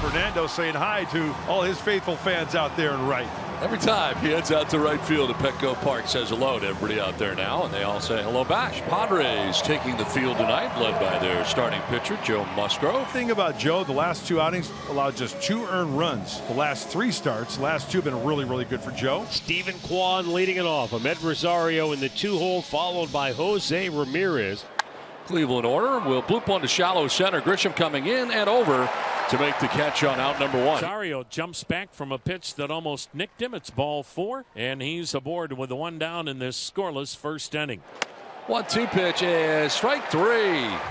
Fernando saying hi to all his faithful fans out there in right. Every time he heads out to right field at Petco Park, says hello to everybody out there now, and they all say hello back. Padres taking the field tonight, led by their starting pitcher, Joe Musgrove. The thing about Joe, the last 2 outings allowed just 2 earned runs. The last 3 starts, the last 2 have been really, really good for Joe. Stephen Kwan leading it off. Ahmed Rosario in the 2-hole, followed by Jose Ramirez. Cleveland order will bloop one to shallow center. Grisham coming in and over to make the catch on out number 1. Rosario jumps back from a pitch that almost nicked him. It's ball 4, and he's aboard with the 1 down in this scoreless first inning. 1-2 pitch is strike 3.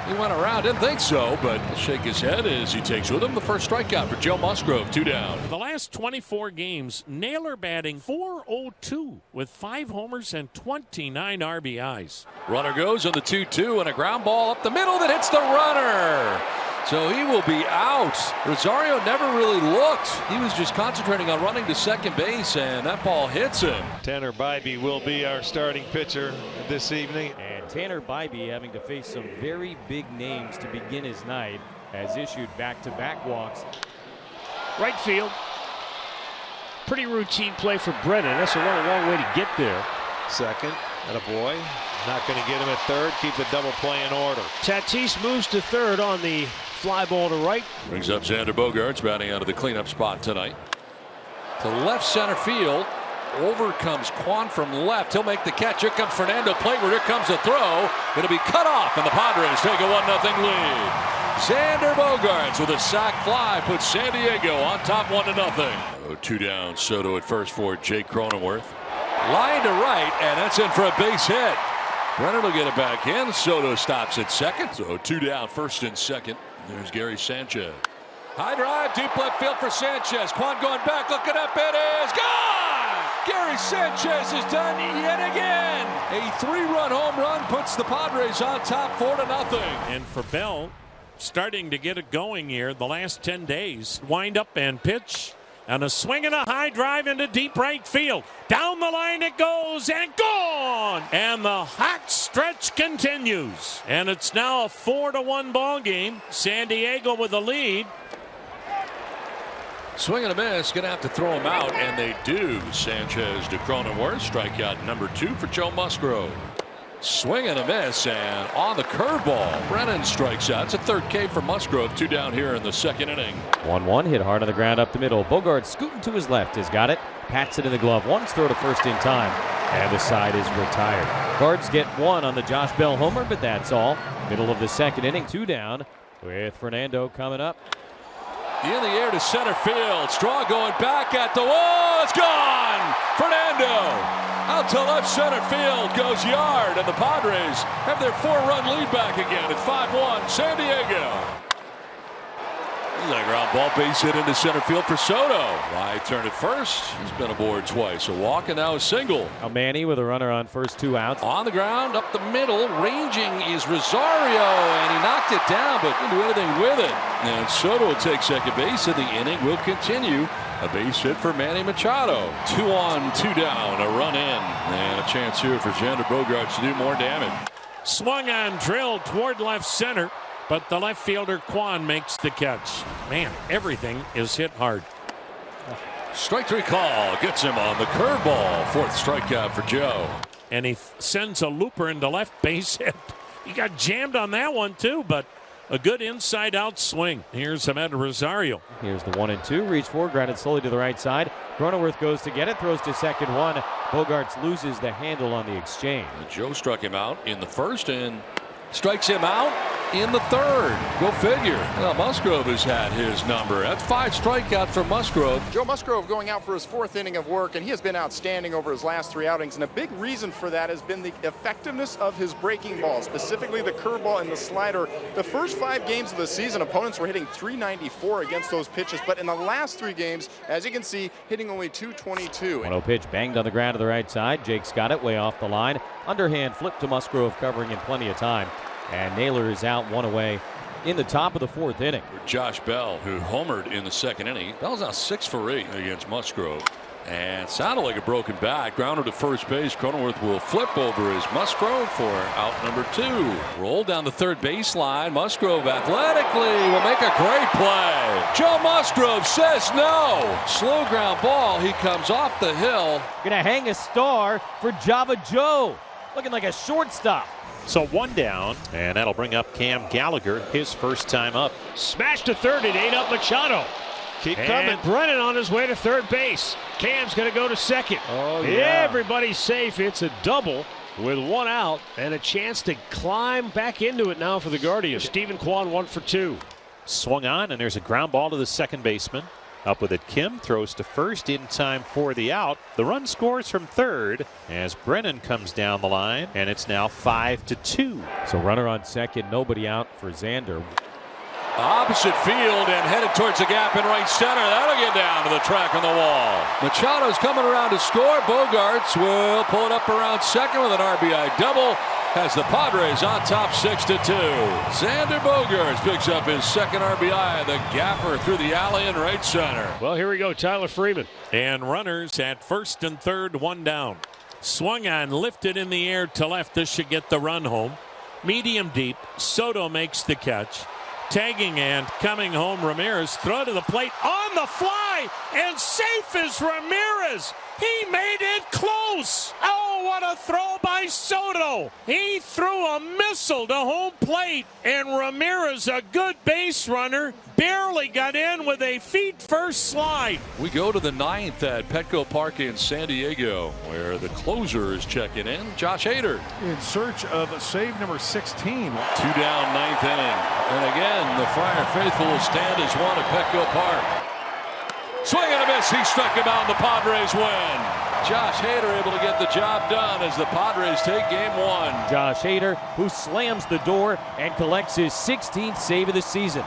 He went around, didn't think so, but he'll shake his head as he takes with him the first strikeout for Joe Musgrove. 2 down. For the last 24 games, Naylor batting .402 with 5 homers and 29 RBIs. Runner goes on the 2-2 and a ground ball up the middle that hits the runner. So he will be out. Rosario never really looked. He was just concentrating on running to second base, and that ball hits him. Tanner Bybee will be our starting pitcher this evening. And Tanner Bybee, having to face some very big names to begin his night, has issued back-to-back walks. Right field. Pretty routine play for Brennan. That's a long way to get there. Second, and a boy. Not going to get him at third. Keep the double play in order. Tatis moves to third on the fly ball to right. Brings up Xander Bogaerts, batting out of the cleanup spot tonight. To left center field. Over comes Kwan from left. He'll make the catch. Here comes Fernando Plate. Here comes the throw. It'll be cut off, and the Padres take a 1-0 lead. Xander Bogaerts with a sac fly puts San Diego on top 1-0. 2 down. Soto at first for Jake Cronenworth. Line to right, and that's in for a base hit. Brennan will get it back in. Soto stops at second. So 2 down, first and second. There's Gary Sanchez. High drive, deep left field for Sanchez. Kwan going back, looking up, it is gone! Gary Sanchez is done yet again. A 3-run home run puts the Padres on top 4-0. And for Bell, starting to get it going here the last 10 days. Wind up and pitch. And a swing and a high drive into deep right field. Down the line it goes and gone. And the hot stretch continues. And it's now a 4-1 ball game. San Diego with the lead. Swing and a miss. Going to have to throw him out, and they do. Sanchez to Cronenworth. Strikeout number 2 for Joe Musgrove. Swing and a miss, and on the curveball, Brennan strikes out. It's a third K for Musgrove. 2 down here in the second inning. 1-1, hit hard on the ground up the middle. Bogaerts scooting to his left has got it. Pats it in the glove once, throw to first in time, and the side is retired. Cards get 1 on the Josh Bell homer, but that's all. Middle of the second inning, 2 down, with Fernando coming up. In the air to center field. Straw going back at the wall. It's gone. Fernando out to left center field goes yard, and the Padres have their 4-run lead back again at 5-1 San Diego. That ground ball, base hit into center field for Soto. Right turn at first. He's been aboard twice. A walk and now a single. Now Manny with a runner on first 2 outs. On the ground, up the middle, ranging is Rosario, and he knocked it down, but didn't do anything with it. And Soto will take second base, and the inning will continue. A base hit for Manny Machado. 2 on, 2 down, a run in, and a chance here for Xander Bogaerts to do more damage. Swung on, drilled toward left center, but the left fielder Kwan makes the catch. Man, everything is hit hard. Strike 3 call gets him on the curveball. 4th strikeout for Joe. And he sends a looper into left, base hit. He got jammed on that one too, but a good inside-out swing. Here's Ahmed Rosario. Here's the 1-2. Reach forward, grounded slowly to the right side. Cronenworth goes to get it, throws to second 1. Bogaerts loses the handle on the exchange. Joe struck him out in the first and strikes him out in the third. Go figure. Well, Musgrove has had his number. That's 5 strikeouts for Musgrove. Joe Musgrove going out for his 4th inning of work, and he has been outstanding over his last 3 outings. And a big reason for that has been the effectiveness of his breaking ball, specifically the curveball and the slider. The first 5 games of the season, opponents were hitting .394 against those pitches. But in the last 3 games, as you can see, hitting only .222. 1-0 pitch banged on the ground to the right side. Jake's got it way off the line. Underhand flip to Musgrove, covering in plenty of time. And Naylor is out 1 away in the top of the 4th inning. Josh Bell, who homered in the second inning. Bell's now 6 for 8 against Musgrove. And sounded like a broken bat. Grounded to first base. Cronenworth will flip over his Musgrove for out number 2. Roll down the third baseline. Musgrove athletically will make a great play. Joe Musgrove says no. Slow ground ball. He comes off the hill. Gonna hang a star for Java Joe. Looking like a shortstop. So 1 down, and that'll bring up Cam Gallagher, his first time up. Smash to third, it ate up Machado. Keep And coming. Brennan on his way to third base. Cam's going to go to second. Oh, yeah. Everybody's safe. It's a double with 1 out and a chance to climb back into it now for the Guardians. Stephen Kwan 1 for 2. Swung on, and there's a ground ball to the second baseman. Up with it, Kim throws to first in time for the out. The run scores from third as Brennan comes down the line, and it's now 5-2. So runner on second, nobody out for Xander. Opposite field and headed towards the gap in right center. That'll get down to the track on the wall. Machado's coming around to score. Bogarts will pull it up around second with an RBI double. Has the Padres on top 6-2. Xander Bogaerts picks up his second RBI. The gapper through the alley in right center. Well, here we go. Tyler Freeman. And runners at first and third, 1 down. Swung on, lifted in the air to left. This should get the run home. Medium deep. Soto makes the catch. Tagging and coming home, Ramirez. Throw to the plate on the fly, and safe is Ramirez. He made it close. Oh, what a throw by Soto. He threw a missile to home plate, and Ramirez, a good base runner, barely got in with a feet-first slide. We go to the 9th at Petco Park in San Diego, where the closer is checking in, Josh Hader. In search of save number 16. 2 down, 9th inning. And again, the Friar faithful will stand as one at Petco Park. Swing and a miss. He struck him out, and the Padres win. Josh Hader able to get the job done as the Padres take game 1. Josh Hader, who slams the door and collects his 16th save of the season.